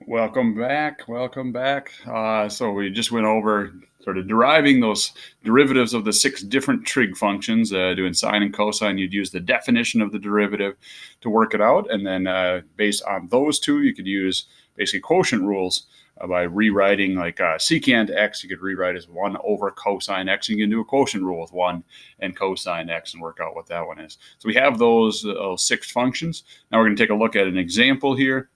Welcome back. Welcome back. So we just went over sort of deriving those derivatives of the 6 different trig functions. Doing sine and cosine, you'd use the definition of the derivative to work it out. And then based on those two, you could use basically quotient rules by rewriting like secant x, you could rewrite as 1 over cosine x. And you can do a quotient rule with 1 and cosine x and work out what that one is. So we have those 6 functions. Now we're going to take a look at an example here.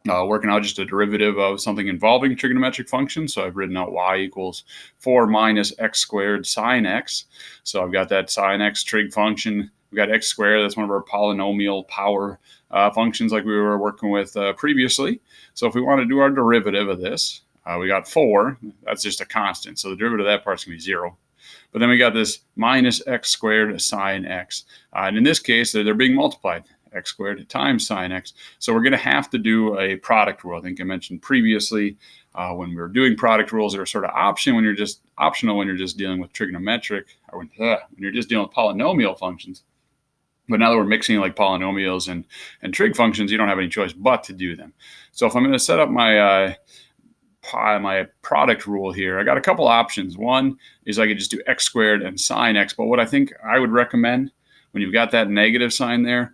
Working out just a derivative of something involving trigonometric functions. So I've written out y equals 4 minus x squared sine x. So I've got that sine x trig function. We've got x squared. That's one of our polynomial power functions like we were working with previously. So if we want to do our derivative of this, we got 4. That's just a constant. So the derivative of that part's going to be 0. But then we got this minus x squared sine x. And in this case, they're being multiplied. X squared times sine x. So we're going to have to do a product rule. I think I mentioned previously when we were doing product rules, they're sort of optional when you're just dealing with trigonometric, or when you're just dealing with polynomial functions. But now that we're mixing like polynomials and trig functions, you don't have any choice but to do them. So if I'm going to set up my my product rule here, I got a couple options. One is I could just do x squared and sine x. But what I think I would recommend when you've got that negative sign there,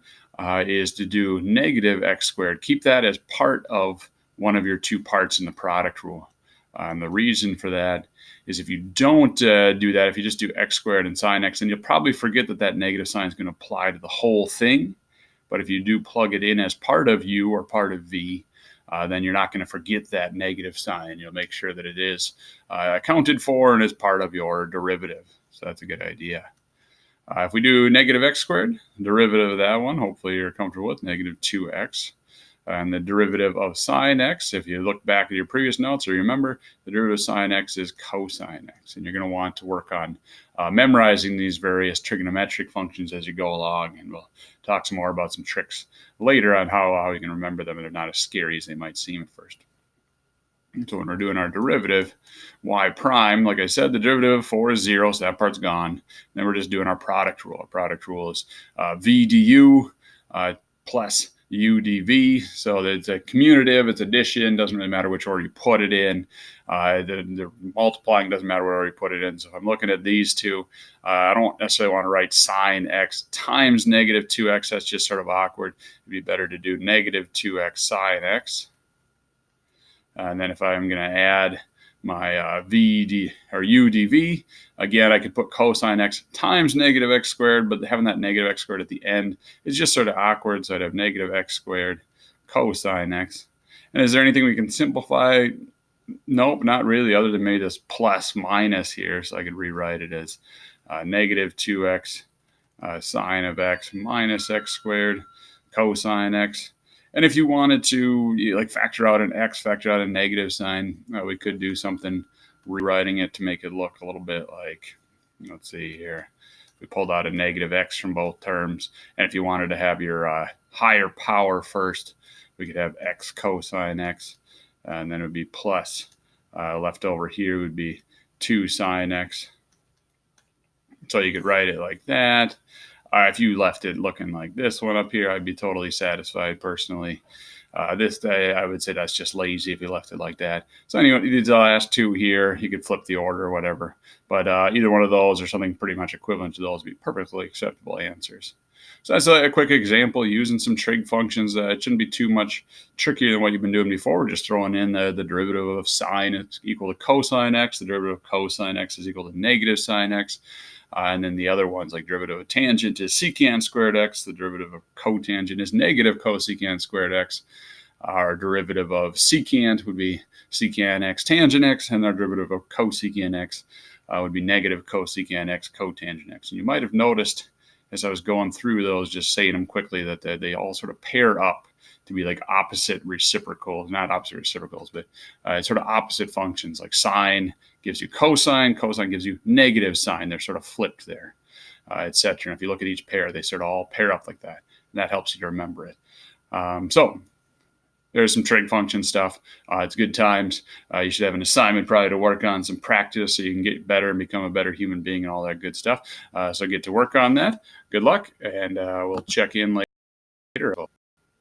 is to do negative x squared. Keep that as part of one of your 2 parts in the product rule. And the reason for that is if you don't do that, if you just do x squared and sine x, then you'll probably forget that negative sign is going to apply to the whole thing. But if you do plug it in as part of u or part of v, then you're not going to forget that negative sign. You'll make sure that it is accounted for and is part of your derivative. So that's a good idea. If we do negative x squared, derivative of that one, hopefully you're comfortable with, negative 2x. And the derivative of sine x, if you look back at your previous notes or you remember, the derivative of sine x is cosine x. And you're going to want to work on memorizing these various trigonometric functions as you go along. And we'll talk some more about some tricks later on how you can remember them, and they're not as scary as they might seem at first. So when we're doing our derivative, y prime, like I said, the derivative of 4 is 0, so that part's gone. Then we're just doing our product rule. Our product rule is v du plus u dv. So it's a commutative, it's addition, doesn't really matter which order you put it in. The multiplying doesn't matter what order you put it in. So if I'm looking at these two, I don't necessarily want to write sine x times negative 2x. That's just sort of awkward. It'd be better to do negative 2x sine x. And then if I'm going to add my v or u dv, again, I could put cosine x times negative x squared, but having that negative x squared at the end is just sort of awkward. So I'd have negative x squared cosine x. And is there anything we can simplify? Nope, not really, other than maybe this plus minus here. So I could rewrite it as negative 2x sine of x minus x squared cosine x. And if you wanted to like factor out an x, factor out a negative sign, we could do something rewriting it to make it look a little bit like, let's see here, we pulled out a negative x from both terms. And if you wanted to have your higher power first, we could have x cosine x, and then it would be plus. Left over here would be 2 sine x. So you could write it like that. If you left it looking like this one up here, I'd be totally satisfied personally. This day, I would say that's just lazy if you left it like that. So anyway, these last 2 here, you could flip the order or whatever. But either one of those or something pretty much equivalent to those would be perfectly acceptable answers. So that's a quick example using some trig functions. It shouldn't be too much trickier than what you've been doing before. We're just throwing in the derivative of sine is equal to cosine x. The derivative of cosine x is equal to negative sine x. And then the other ones, like derivative of tangent is secant squared x. The derivative of cotangent is negative cosecant squared x. Our derivative of secant would be secant x tangent x. And our derivative of cosecant x would be negative cosecant x cotangent x. And you might have noticed as I was going through those, just saying them quickly, that they all sort of pair up to be like opposite reciprocals, not opposite reciprocals, but sort of opposite functions. Like sine gives you cosine, cosine gives you negative sine. They're sort of flipped there, etc. And if you look at each pair, they sort of all pair up like that. And that helps you to remember it. So there's some trig function stuff. It's good times. You should have an assignment probably to work on, some practice so you can get better and become a better human being and all that good stuff. So get to work on that. Good luck, and we'll check in later.